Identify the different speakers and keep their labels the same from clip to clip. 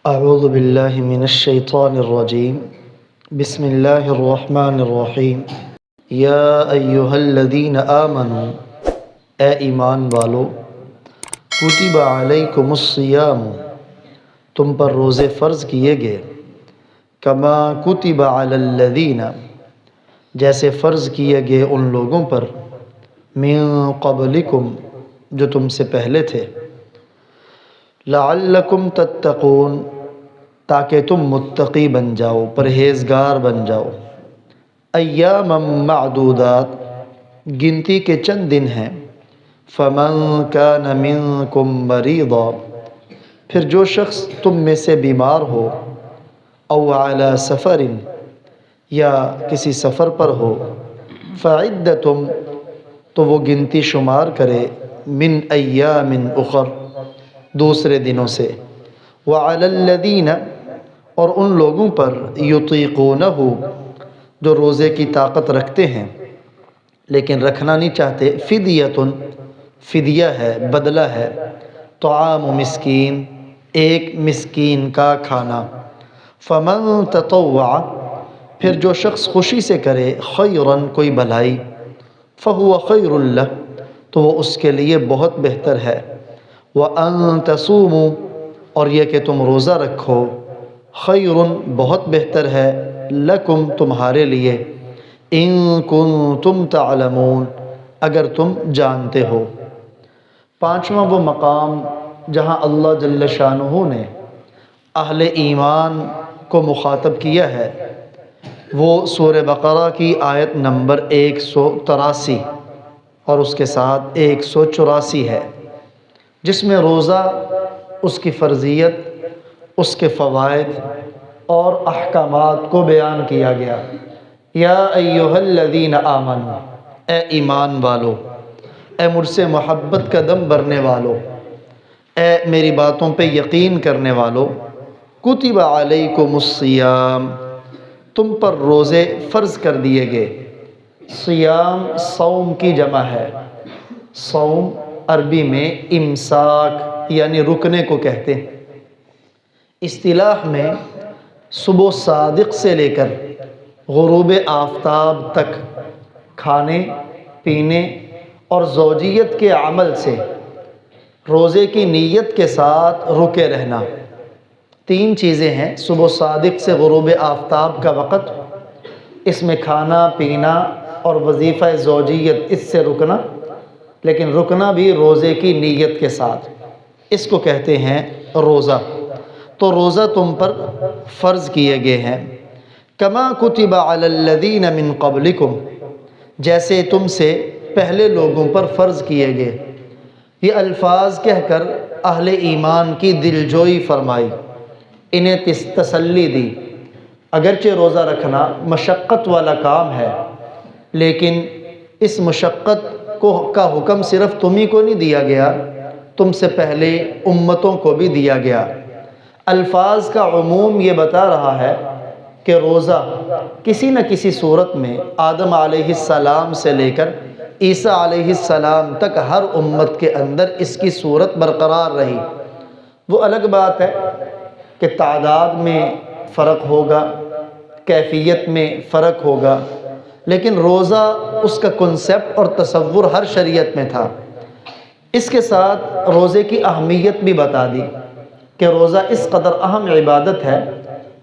Speaker 1: اعوذ باللہ من الشیطان الرجیم بسم اللہ الرحمن الرحیم یا ایہا الذین آمنوا اے ایمان والو کتب علیکم الصیام تم پر روزے فرض کیے گئے کما کتب علی الذین جیسے فرض کیے گئے ان لوگوں پر من قبلکم جو تم سے پہلے تھے لعلکم تتقون تاکہ تم متقی بن جاؤ، پرہیزگار بن جاؤ۔ ایاما معدودات گنتی کے چند دن ہیں۔ فمن کان منکم مریضا پھر جو شخص تم میں سے بیمار ہو، او علی سفر یا کسی سفر پر ہو، فعدتم تو وہ گنتی شمار کرے من ایام اخر دوسرے دنوں سے، وعلی الذین اور ان لوگوں پر یطیقونہ جو روزے کی طاقت رکھتے ہیں لیکن رکھنا نہیں چاہتے، فدیۃ فدیہ ہے، بدلہ ہے، طعام مسکین ایک مسکین کا کھانا، فمن تطوع پھر جو شخص خوشی سے کرے خیراً کوئی بھلائی، فہو خیر لہ تو وہ اس کے لیے بہت بہتر ہے، وَأَن تَصُومُوا اور یہ کہ تم روزہ رکھو، خیر بہت بہتر ہے، لکم تمہارے لیے، ان کنتم تعلمون اگر تم جانتے ہو۔ پانچواں وہ مقام جہاں اللہ جل شانہ نے اہل ایمان کو مخاطب کیا ہے وہ سورہ بقرہ کی آیت نمبر 183 اور اس کے ساتھ 184 ہے، جس میں روزہ، اس کی فرضیت، اس کے فوائد اور احکامات کو بیان کیا گیا۔ یا ایہا الذین آمنوا اے ایمان والو، اے مجھ سے محبت کا دم بھرنے والو، اے میری باتوں پہ یقین کرنے والو، کتب علیکم الصیام تم پر روزے فرض کر دیے گئے۔ صیام صوم کی جمع ہے۔ صوم عربی میں امساک یعنی رکنے کو کہتے ہیں۔ اصطلاح میں صبح صادق سے لے کر غروب آفتاب تک کھانے پینے اور زوجیت کے عمل سے روزے کی نیت کے ساتھ رکے رہنا، تین چیزیں ہیں۔ صبح صادق سے غروب آفتاب کا وقت، اس میں کھانا پینا اور وظیفہ زوجیت، اس سے رکنا، لیکن رکنا بھی روزے کی نیت کے ساتھ، اس کو کہتے ہیں روزہ۔ تو روزہ تم پر فرض کیے گئے ہیں، کما کتب علی الذین من قبلکم جیسے تم سے پہلے لوگوں پر فرض کیے گئے۔ یہ الفاظ کہہ کر اہل ایمان کی دلجوئی فرمائی، انہیں تسلی دی۔ اگرچہ روزہ رکھنا مشقت والا کام ہے، لیکن اس مشقت کا حکم صرف تمہیں کو نہیں دیا گیا، تم سے پہلے امتوں کو بھی دیا گیا۔ الفاظ کا عموم یہ بتا رہا ہے کہ روزہ کسی نہ کسی صورت میں آدم علیہ السلام سے لے کر عیسیٰ علیہ السلام تک ہر امت کے اندر اس کی صورت برقرار رہی۔ وہ الگ بات ہے کہ تعداد میں فرق ہوگا، کیفیت میں فرق ہوگا، لیکن روزہ اس کا کنسیپٹ اور تصور ہر شریعت میں تھا۔ اس کے ساتھ روزے کی اہمیت بھی بتا دی کہ روزہ اس قدر اہم عبادت ہے،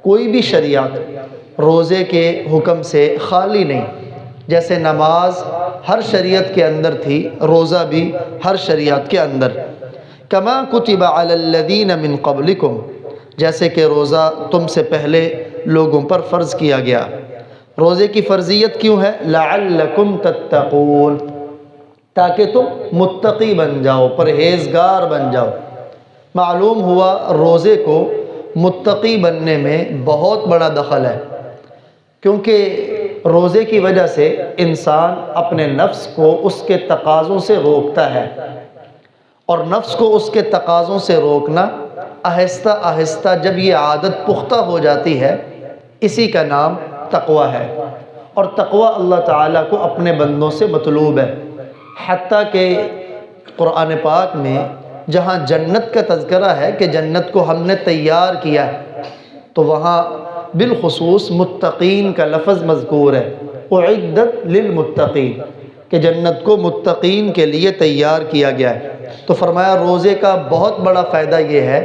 Speaker 1: کوئی بھی شریعت روزے کے حکم سے خالی نہیں۔ جیسے نماز ہر شریعت کے اندر تھی، روزہ بھی ہر شریعت کے اندر۔ کما کتب علی الذین من قبلکم جیسے کہ روزہ تم سے پہلے لوگوں پر فرض کیا گیا۔ روزے کی فرضیت کیوں ہے؟ لعلکم تتقون تاکہ تم متقی بن جاؤ، پرہیزگار بن جاؤ۔ معلوم ہوا روزے کو متقی بننے میں بہت بڑا دخل ہے، کیونکہ روزے کی وجہ سے انسان اپنے نفس کو اس کے تقاضوں سے روکتا ہے، اور نفس کو اس کے تقاضوں سے روکنا آہستہ آہستہ جب یہ عادت پختہ ہو جاتی ہے، اسی کا نام تقوی ہے۔ اور تقوی اللہ تعالیٰ کو اپنے بندوں سے مطلوب ہے، حتیٰ کہ قرآن پاک میں جہاں جنت کا تذکرہ ہے کہ جنت کو ہم نے تیار کیا ہے، تو وہاں بالخصوص متقین کا لفظ مذکور ہے، اعدت للمتقین، کہ جنت کو متقین کے لیے تیار کیا گیا ہے۔ تو فرمایا روزے کا بہت بڑا فائدہ یہ ہے،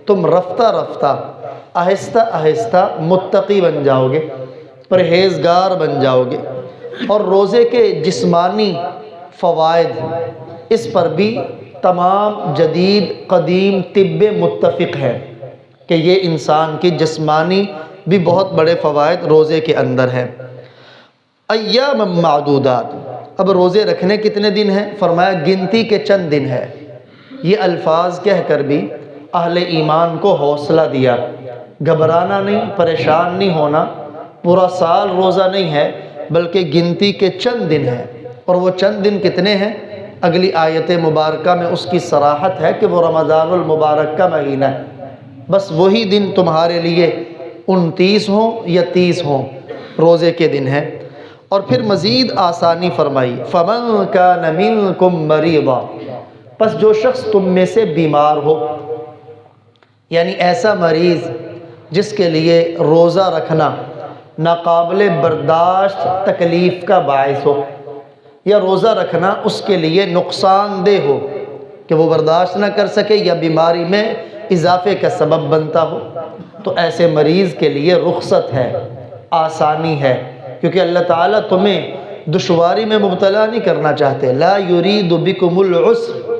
Speaker 1: تم رفتہ رفتہ آہستہ آہستہ متقی بن جاؤ گے، پرہیزگار بن جاؤ گے۔ اور روزے کے جسمانی فوائد، اس پر بھی تمام جدید قدیم طب متفق ہے کہ یہ انسان کی جسمانی بھی بہت بڑے فوائد روزے کے اندر ہیں۔ ایام معدودات، اب روزے رکھنے کتنے دن ہیں؟ فرمایا گنتی کے چند دن ہے۔ یہ الفاظ کہہ کر بھی اہل ایمان کو حوصلہ دیا، گھبرانا نہیں، پریشان نہیں ہونا، پورا سال روزہ نہیں ہے بلکہ گنتی کے چند دن ہیں۔ اور وہ چند دن کتنے ہیں؟ اگلی آیت مبارکہ میں اس کی صراحت ہے کہ وہ رمضان المبارک کا مہینہ ہے، بس وہی دن تمہارے لیے 29 ہوں یا 30 ہوں، روزے کے دن ہیں۔ اور پھر مزید آسانی فرمائی، فَمَن كَانَ مِنكُم مَّرِيضًا، پس جو شخص تم میں سے بیمار ہو، یعنی ایسا مریض جس کے لیے روزہ رکھنا ناقابل برداشت تکلیف کا باعث ہو، یا روزہ رکھنا اس کے لیے نقصان دہ ہو کہ وہ برداشت نہ کر سکے، یا بیماری میں اضافے کا سبب بنتا ہو، تو ایسے مریض کے لیے رخصت ہے، آسانی ہے، کیونکہ اللہ تعالیٰ تمہیں دشواری میں مبتلا نہیں کرنا چاہتے، لا یرید بکم العسر،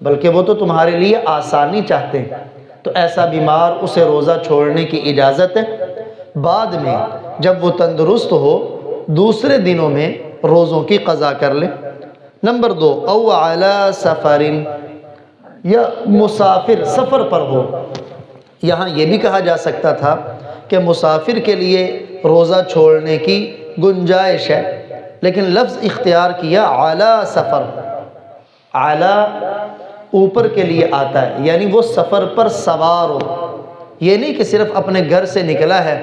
Speaker 1: بلکہ وہ تو تمہارے لیے آسانی چاہتے ہیں۔ تو ایسا بیمار اسے روزہ چھوڑنے کی اجازت ہے، بعد میں جب وہ تندرست ہو دوسرے دنوں میں روزوں کی قضا کر لے۔ نمبر 2، او علی سفر، یا مسافر سفر پر ہو۔ یہاں یہ بھی کہا جا سکتا تھا کہ مسافر کے لیے روزہ چھوڑنے کی گنجائش ہے، لیکن لفظ اختیار کیا علی سفر۔ علی اوپر کے لیے آتا ہے، یعنی وہ سفر پر سوار ہو، یہ نہیں کہ صرف اپنے گھر سے نکلا ہے،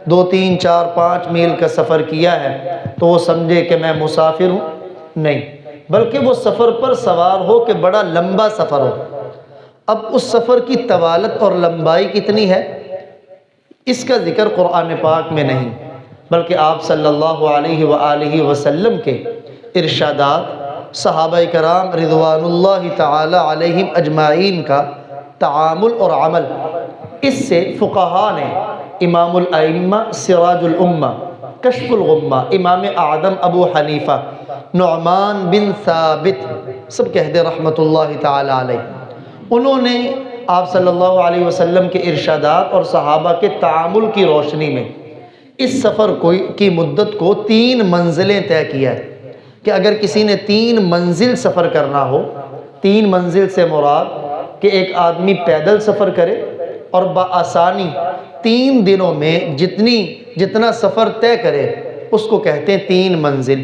Speaker 1: 2 3 4 5 میل کا سفر کیا ہے تو وہ سمجھے کہ میں مسافر ہوں، نہیں، بلکہ وہ سفر پر سوار ہو کہ بڑا لمبا سفر ہو۔ اب اس سفر کی طوالت اور لمبائی کتنی ہے، اس کا ذکر قرآن پاک میں نہیں، بلکہ آپ صلی اللہ علیہ وآلہ وسلم کے ارشادات، صحابہ کرام رضوان اللہ تعالی علیہم اجمعین کا تعامل اور عمل، اس سے فقہاء نے، امام الائمہ سراج الامہ، کشف الغمہ، امام اعظم ابو حنیفہ، نعمان بن ثابت، سب کہتے رحمت اللہ تعالی علیہ، انہوں نے آپ صلی اللہ علیہ وسلم کے ارشادات اور صحابہ کے تعامل کی روشنی میں اس سفر کی مدت کو 3 منزلیں طے کیا ہے کہ اگر کسی نے 3 منزل سفر کرنا ہو، 3 منزل سے مراد کہ ایک آدمی پیدل سفر کرے اور بآسانی 3 دنوں میں جتنا سفر طے کرے اس کو کہتے ہیں 3 منزل۔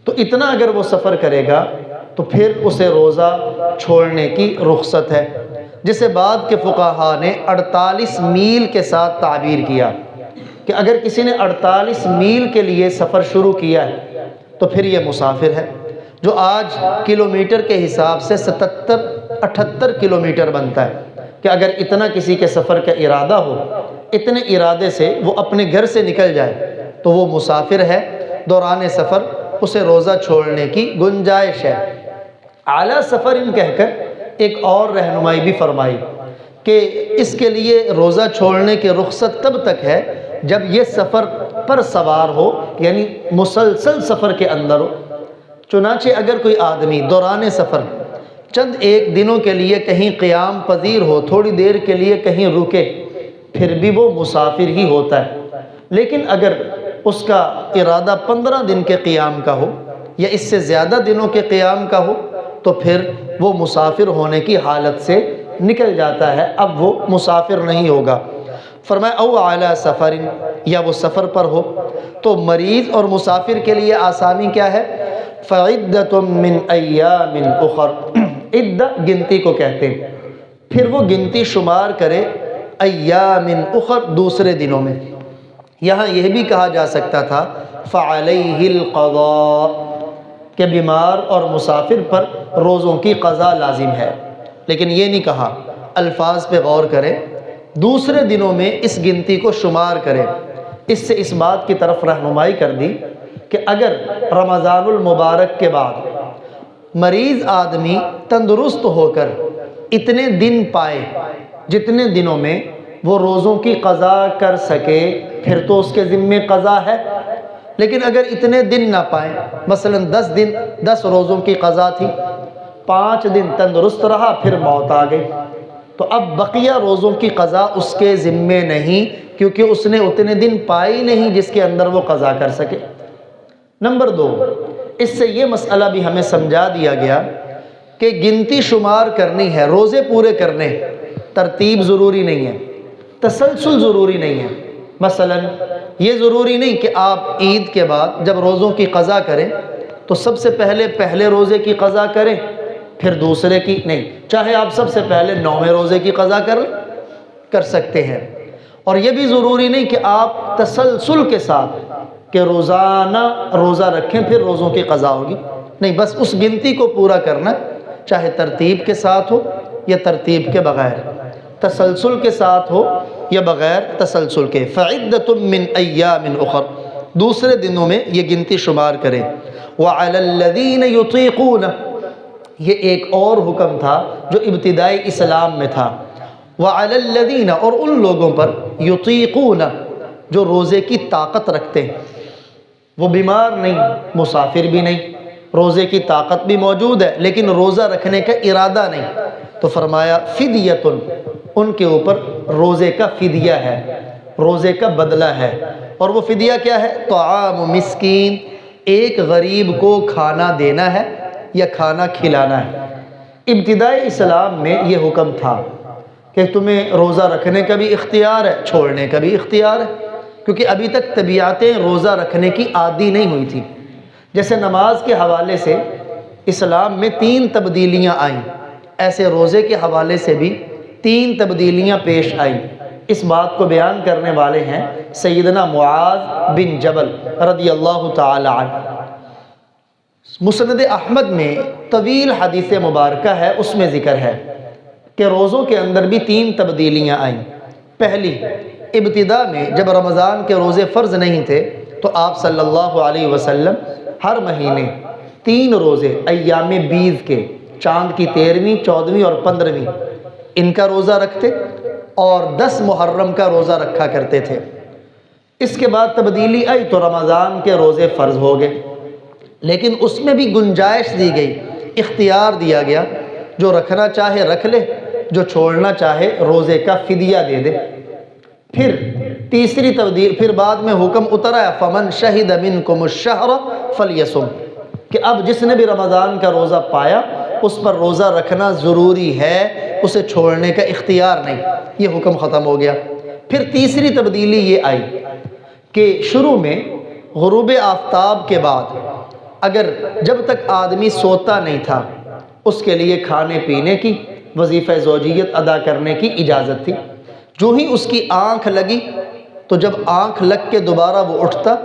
Speaker 1: تو اتنا اگر وہ سفر کرے گا تو پھر اسے روزہ چھوڑنے کی رخصت ہے، جسے بعد کے فقہاء نے 48 میل کے ساتھ تعبیر کیا کہ اگر کسی نے 48 میل کے لیے سفر شروع کیا ہے تو پھر یہ مسافر ہے، جو آج کلومیٹر کے حساب سے 77-78 کلومیٹر بنتا ہے، کہ اگر اتنا کسی کے سفر کا ارادہ ہو، اتنے ارادے سے وہ اپنے گھر سے نکل جائے تو وہ مسافر ہے، دوران سفر اسے روزہ چھوڑنے کی گنجائش ہے۔ اعلیٰ سفر ان کہہ کر ایک اور رہنمائی بھی فرمائی کہ اس کے لیے روزہ چھوڑنے کی رخصت تب تک ہے جب یہ سفر پر سوار ہو، یعنی مسلسل سفر کے اندر ہو۔ چنانچہ اگر کوئی آدمی دوران سفر چند ایک دنوں کے لیے کہیں قیام پذیر ہو، تھوڑی دیر کے لیے کہیں رکے، پھر بھی وہ مسافر ہی ہوتا ہے۔ لیکن اگر اس کا ارادہ 15 دن کے قیام کا ہو یا اس سے زیادہ دنوں کے قیام کا ہو تو پھر وہ مسافر ہونے کی حالت سے نکل جاتا ہے، اب وہ مسافر نہیں ہوگا۔ فرمایا او علی سفر، یا وہ سفر پر ہو۔ تو مریض اور مسافر کے لیے آسانی کیا ہے؟ فعدۃ من ایام اخر، عدہ گنتی کو کہتے ہیں، پھر وہ گنتی شمار کرے ایام اخر، دوسرے دنوں میں۔ یہاں یہ بھی کہا جا سکتا تھا فعلیہ القضاء، کہ بیمار اور مسافر پر روزوں کی قضا لازم ہے۔ لیکن یہ نہیں کہا، الفاظ پہ غور کریں، دوسرے دنوں میں اس گنتی کو شمار کریں۔ اس سے اس بات کی طرف رہنمائی کر دی کہ اگر رمضان المبارک کے بعد مریض آدمی تندرست ہو کر اتنے دن پائے جتنے دنوں میں وہ روزوں کی قضا کر سکے، پھر تو اس کے ذمے قضا ہے۔ لیکن اگر اتنے دن نہ پائیں، مثلا 10 روزوں کی قضا تھی، 5 دن تندرست رہا، پھر موت آ گئی، تو اب بقیہ روزوں کی قضا اس کے ذمے نہیں، کیونکہ اس نے اتنے دن پائی نہیں جس کے اندر وہ قضا کر سکے۔ نمبر 2، اس سے یہ مسئلہ بھی ہمیں سمجھا دیا گیا کہ گنتی شمار کرنی ہے، روزے پورے کرنے، ترتیب ضروری نہیں ہے، تسلسل ضروری نہیں ہے۔ مثلا یہ ضروری نہیں کہ آپ عید کے بعد جب روزوں کی قضا کریں تو سب سے پہلے روزے کی قضا کریں پھر دوسرے کی، نہیں، چاہے آپ سب سے پہلے 9ویں روزے کی قضا کر سکتے ہیں۔ اور یہ بھی ضروری نہیں کہ آپ تسلسل کے ساتھ کہ روزانہ روزہ رکھیں پھر روزوں کی قضا ہوگی، نہیں، بس اس گنتی کو پورا کرنا، چاہے ترتیب کے ساتھ ہو یا ترتیب کے بغیر، تسلسل کے ساتھ ہو یا بغیر تسلسل کے۔ فَعِدَّةٌ مِّنْ أَيَّامٍ أُخَرَ، دوسرے دنوں میں یہ گنتی شمار کریں۔ وَعَلَى الَّذِينَ يُطِيقُونَ، یہ ایک اور حکم تھا جو ابتدائی اسلام میں تھا۔ وَعَلَى الَّذِينَ، اور ان لوگوں پر، يُطِيقُونَ، جو روزے کی طاقت رکھتے ہیں، وہ بیمار نہیں، مسافر بھی نہیں، روزے کی طاقت بھی موجود ہے لیکن روزہ رکھنے کا ارادہ نہیں، تو فرمایا فدیۃ، ان کے اوپر روزے کا فدیہ ہے، روزے کا بدلہ ہے۔ اور وہ فدیہ کیا ہے؟ طعام مسکین، ایک غریب کو کھانا دینا ہے یا کھانا کھلانا ہے۔ ابتدائی اسلام میں یہ حکم تھا کہ تمہیں روزہ رکھنے کا بھی اختیار ہے، چھوڑنے کا بھی اختیار ہے، کیونکہ ابھی تک طبیعتیں روزہ رکھنے کی عادی نہیں ہوئی تھی۔ جیسے نماز کے حوالے سے اسلام میں 3 تبدیلیاں آئیں، ایسے روزے کے حوالے سے بھی 3 تبدیلیاں پیش آئیں۔ اس بات کو بیان کرنے والے ہیں سیدنا معاذ بن جبل رضی اللہ تعالی عنہ۔ مسند احمد میں طویل حدیث مبارکہ ہے، اس میں ذکر ہے کہ روزوں کے اندر بھی 3 تبدیلیاں آئیں۔ پہلی، ابتدا میں جب رمضان کے روزے فرض نہیں تھے تو آپ صلی اللہ علیہ وسلم ہر مہینے 3 روزے ایام بیض کے، چاند کی 13ویں، 14ویں اور 15ویں، ان کا روزہ رکھتے اور 10 محرم کا روزہ رکھا کرتے تھے۔ اس کے بعد تبدیلی آئی تو رمضان کے روزے فرض ہو گئے، لیکن اس میں بھی گنجائش دی گئی، اختیار دیا گیا، جو رکھنا چاہے رکھ لے، جو چھوڑنا چاہے روزے کا فدیہ دے دے۔ پھر تیسری تبدیل، پھر بعد میں حکم اترا ہے فَمَنْ شَهِدَ مِنْكُمُ الشَّهْرَ فَلْيَصُمْ، کہ اب جس نے بھی رمضان کا روزہ پایا اس پر روزہ رکھنا ضروری ہے، اسے چھوڑنے کا اختیار نہیں، یہ حکم ختم ہو گیا۔ پھر تیسری تبدیلی یہ آئی کہ شروع میں غروب آفتاب کے بعد اگر جب تک آدمی سوتا نہیں تھا اس کے لیے کھانے پینے کی، وظیفہ زوجیت ادا کرنے کی اجازت تھی۔ جو ہی اس کی آنکھ لگی تو جب آنکھ لگ کے دوبارہ وہ اٹھتا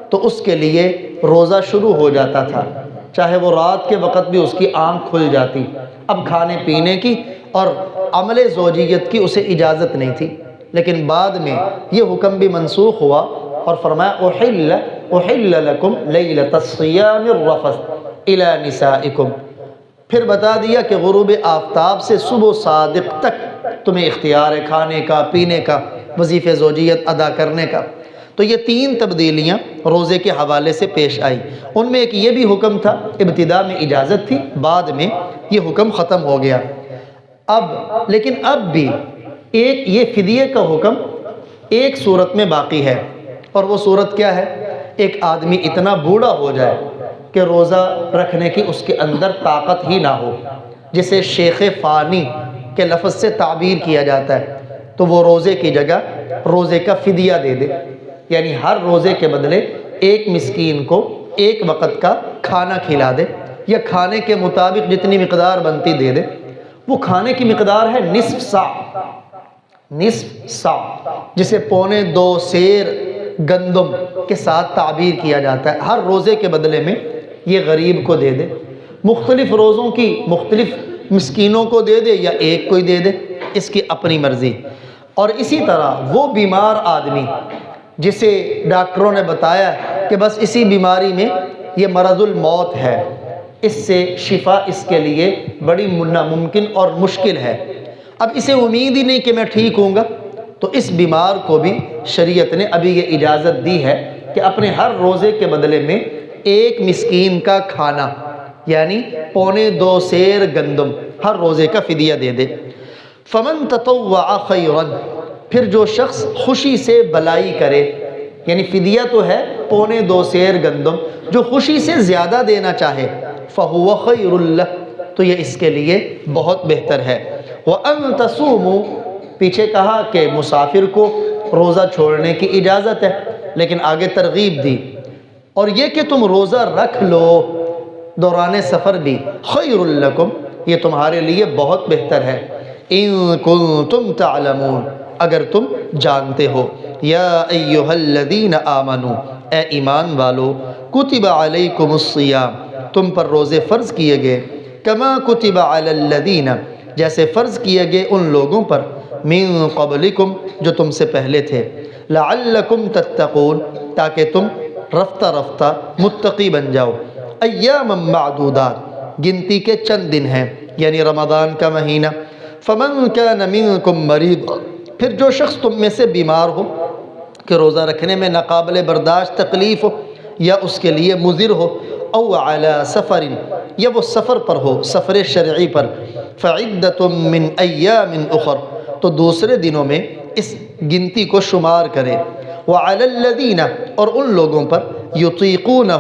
Speaker 1: تو اس کے لیے روزہ شروع ہو جاتا تھا، چاہے وہ رات کے وقت بھی اس کی آنکھ کھل جاتی۔ اب کھانے پینے کی اور عمل زوجیت کی اسے اجازت نہیں تھی، لیکن بعد میں یہ حکم بھی منسوخ ہوا اور فرمایا احل لکم لیلۃ الصیام الرفث الی نسائکم، پھر بتا دیا کہ غروب آفتاب سے صبح صادق تک تمہیں اختیار ہے کھانے کا، پینے کا، وظیفہ زوجیت ادا کرنے کا۔ تو یہ 3 تبدیلیاں روزے کے حوالے سے پیش آئی۔ ان میں ایک یہ بھی حکم تھا، ابتدا میں اجازت تھی، بعد میں یہ حکم ختم ہو گیا۔ لیکن اب بھی ایک یہ فدیے کا حکم ایک صورت میں باقی ہے، اور وہ صورت کیا ہے؟ ایک آدمی اتنا بوڑھا ہو جائے کہ روزہ رکھنے کی اس کے اندر طاقت ہی نہ ہو، جسے شیخ فانی کے لفظ سے تعبیر کیا جاتا ہے، تو وہ روزے کی جگہ روزے کا فدیہ دے دے، یعنی ہر روزے کے بدلے ایک مسکین کو ایک وقت کا کھانا کھلا دے، یا کھانے کے مطابق جتنی مقدار بنتی دے دے۔ وہ کھانے کی مقدار ہے نصف سا، جسے 2.25 سیر گندم کے ساتھ تعبیر کیا جاتا ہے، ہر روزے کے بدلے میں یہ غریب کو دے دے۔ مختلف روزوں کی مختلف مسکینوں کو دے دے یا ایک کوئی دے دے، اس کی اپنی مرضی۔ اور اسی طرح وہ بیمار آدمی جسے ڈاکٹروں نے بتایا کہ بس اسی بیماری میں یہ مرض الموت ہے، اس سے شفا اس کے لیے بڑی ناممکن اور مشکل ہے، اب اسے امید ہی نہیں کہ میں ٹھیک ہوں گا، تو اس بیمار کو بھی شریعت نے ابھی یہ اجازت دی ہے کہ اپنے ہر روزے کے بدلے میں ایک مسکین کا کھانا یعنی 2.25 سیر گندم ہر روزے کا فدیہ دے دے۔ فمن تطوع خیرا، پھر جو شخص خوشی سے بلائی کرے، یعنی فدیہ تو ہے 2.25 سیر گندم، جو خوشی سے زیادہ دینا چاہے فہو خیر لہ، تو یہ اس کے لیے بہت بہتر ہے۔ وَأَن تَصُومُوا، پیچھے کہا کہ مسافر کو روزہ چھوڑنے کی اجازت ہے، لیکن آگے ترغیب دی، اور یہ کہ تم روزہ رکھ لو دوران سفر بھی، خیر لکم، یہ تمہارے لیے بہت بہتر ہے، ان کنتم تعلمون، اگر تم جانتے ہو۔ یا ایہا الذین آمنوا، اے ایمان والو، کتب علیکم الصیام، تم پر روزے فرض کیے گئے، کما کتب علی الذین، جیسے فرض کیے گئے ان لوگوں پر، من قبلکم، جو تم سے پہلے تھے، لعلکم تتقون، تاکہ تم رفتہ رفتہ متقی بن جاؤ۔ ایاما معدودات، گنتی کے چند دن ہیں، یعنی رمضان کا مہینہ۔ فمن کان منکم مریض، پھر جو شخص تم میں سے بیمار ہو کہ روزہ رکھنے میں ناقابل برداشت تکلیف ہو یا اس کے لیے مضر ہو، او علی سفر، یا وہ سفر پر ہو، سفر شرعی پر، فعدۃ من ایام اخر، تو دوسرے دنوں میں اس گنتی کو شمار کرے۔ وعلی الذین، اور ان لوگوں پر، یطیقونہ،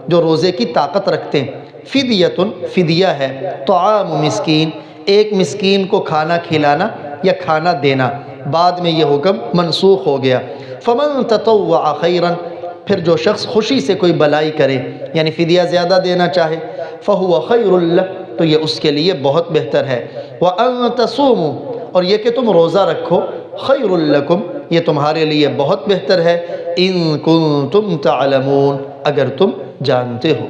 Speaker 1: جو روزے کی طاقت رکھتے ہیں، فدیۃ، فدیہ ہے، طعام مسکین، ایک مسکین کو کھانا کھلانا یا کھانا دینا، بعد میں یہ حکم منسوخ ہو گیا۔ فمن تطوع خیرا، پھر جو شخص خوشی سے کوئی بلائی کرے یعنی فدیہ زیادہ دینا چاہے، فہو خیر لہ، تو یہ اس کے لیے بہت بہتر ہے۔ وَأَن تَصُومُوا، اور یہ کہ تم روزہ رکھو، خیر لکم، یہ تمہارے لیے بہت بہتر ہے، ان کنتم تعلمون، اگر تم جانتے ہو۔